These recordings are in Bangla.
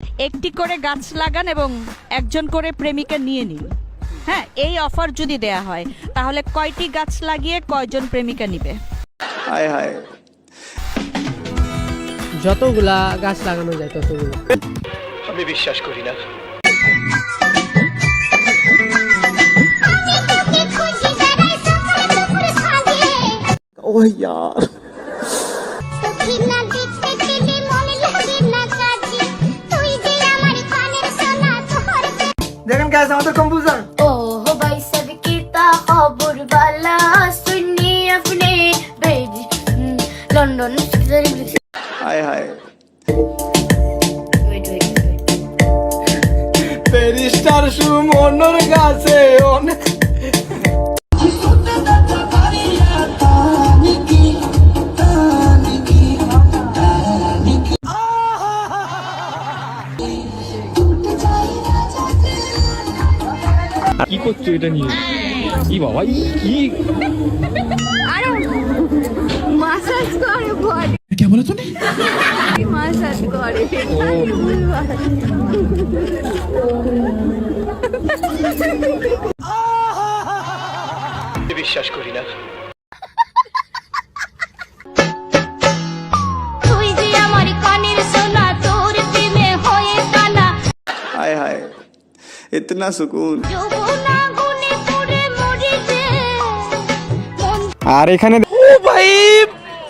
একটি করে গাছ লাগান এবং একজন করে প্রেমিকা নিয়ে নিন। হ্যাঁ, এই অফার যদি দেয়া হয় তাহলে কয়টি গাছ লাগিয়ে কয়জন প্রেমিকা নিবে? হায় হায়, যতগুলা গাছ লাগানো যায় ততগুলো। আমি বিশ্বাস করি না। ও यार, দেখেন গাইস আমাদের কম্পোজার ओह भाई सब कीता खबर वाला सुनी अपने बेबी लंदन हाय हाय, পেরিস্টার সুমনের কাছে অনেক কি করছো এটা নিয়ে? কি বাবা, কি मसाज करे बॉडी क्या बोला तूने? मसाज करे বিশ্বাস করি না। তুই যে আমার কানের সোনা তোর প্রেমে হয়ে কানা हाय हाय, इतना सुकून। যৌবনা গুনে পড়ে মরি যে মন আর এখানে ও ভাই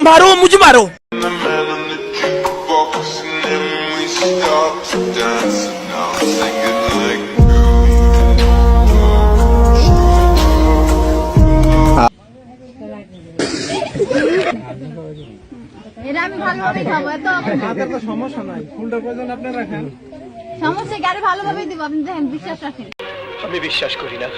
মারো মুঝে মারো The man on the jukebox and then we start to dance and now I'm singing like এরা আমি ভালোভাবে খাবো এত হাতের তো সমস্যা নাই ফুলটা প্রয়োজন আপনি রাখেন সমস্যা গাড়ি ভালোভাবে দিব আপনি দেখেন বিশ্বাস রাখেন আমি বিশ্বাস করি না।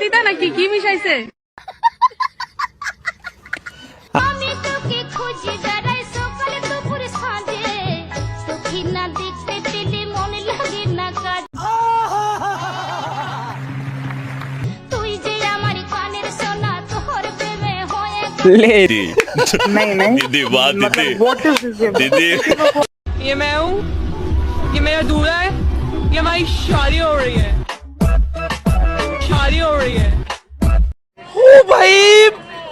দিতা নাকি কি মিশাইছে? আমি তোকে খুঁজি বেড়াই সকালে দুপুরে সাঁঝে তোকে না দেখতে পেলে মনে লাগে না কাজ তুই যে আমার কানের সোনা তোর প্রেমে হয়ে दीदी बात दीदी दीदी ये मैं हूँ, ये मेरा दूल्हा है, ये हमारी शादी हो रही है, शादी हो रही है। ও ভাই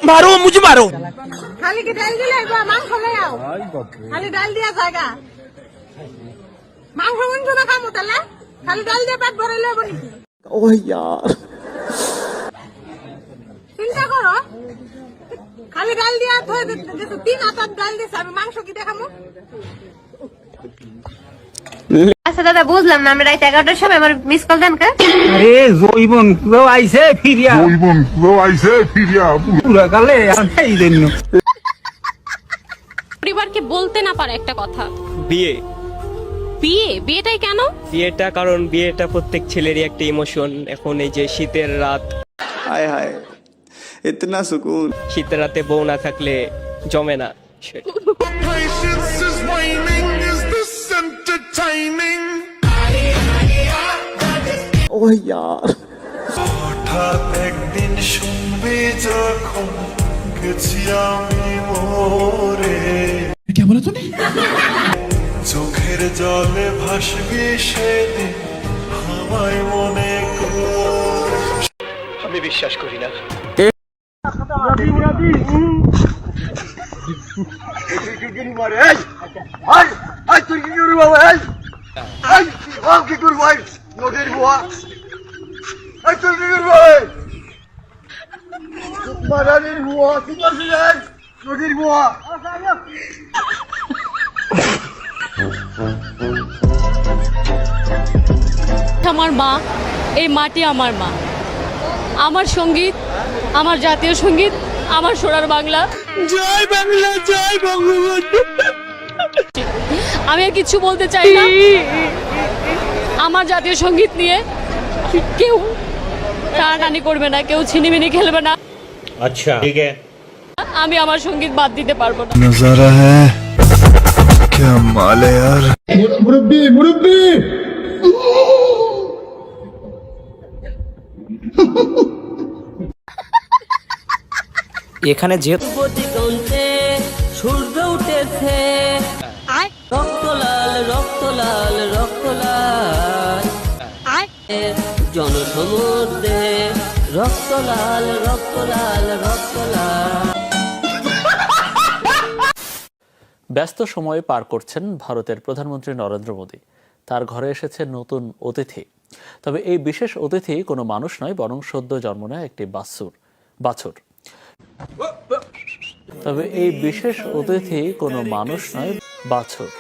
মারো মুঝে মারো খালি কি ডাল দিলে মাংস লই আও খালি ডাল দিয়া জায়গা মাংস না খামু তাহলে খালি ডাল দিয়ে পেট ভরে লইব নাকি? ओ यार, চিন্তা করো খালি ডাল দিয়া থই দিতে 3 হাত ডাল দিছে আমি মাংস কি দেখামু? আচ্ছা দাদা বুঝলাম না, আমরা রাত 11টার সময় আমার মিস কল দেন কা? আরে জয়বন কেউ আইছে ফিরিয়া পুরা কালে এই জন্য পরিবারকে বলতে না পারে একটা কথা, বিয়ে বিয়েটাই কেন? বিয়েটা কারণ বিয়েটা প্রত্যেক ছেলেরই একটা ইমোশন। এখন এই যে শীতের রাত, हाय हाय, इतना सुकून। শীতের রাতে বউ না থাকলে জমে না। patience is waning, is this entertaining? ओ यार, হঠাৎ একদিন শুনবি যখন গেছি আমি মোরে, क्या बोला तूने? চোখের জলে ভাসবি সেদিন আমায় মনে করে। আমি বিশ্বাস করি না। আমার মা, এই মাটি আমার মা, আমার সঙ্গীত, আমার জাতীয় সঙ্গীত, আমার সোনার বাংলা। জয় বাংলা, জয় বঙ্গবন্ধু। আমি আর কিছু বলতে চাই না। আমার জাতীয় সঙ্গীত নিয়ে কেউ টানাটানি করবে না, কেউ ছিনিমিনি খেলবে না। अच्छा ठीक है। আমি আমার সঙ্গীত বাদ দিতে পারবো না। नजारा है क्या माल है यार। मुरब्बी मुरब्बी এখানে যে সূর্য উঠেছে রক্ত লাল রক্ত লাল রক্ত লাল জনসমুদ্রে রক্ত লাল রক্ত লাল রক্ত লাল। ব্যস্ত সময় পার করছেন ভারতের প্রধানমন্ত্রী নরেন্দ্র মোদী। তার ঘরে এসেছে নতুন অতিথি। তবে এই বিশেষ অতিথি কোনো মানুষ নয়, বরং সদ্য জন্ম নেয় একটি বাছুর। তবে এই বিশেষ অতিথি কোনো মানুষ নয়, বাছুর।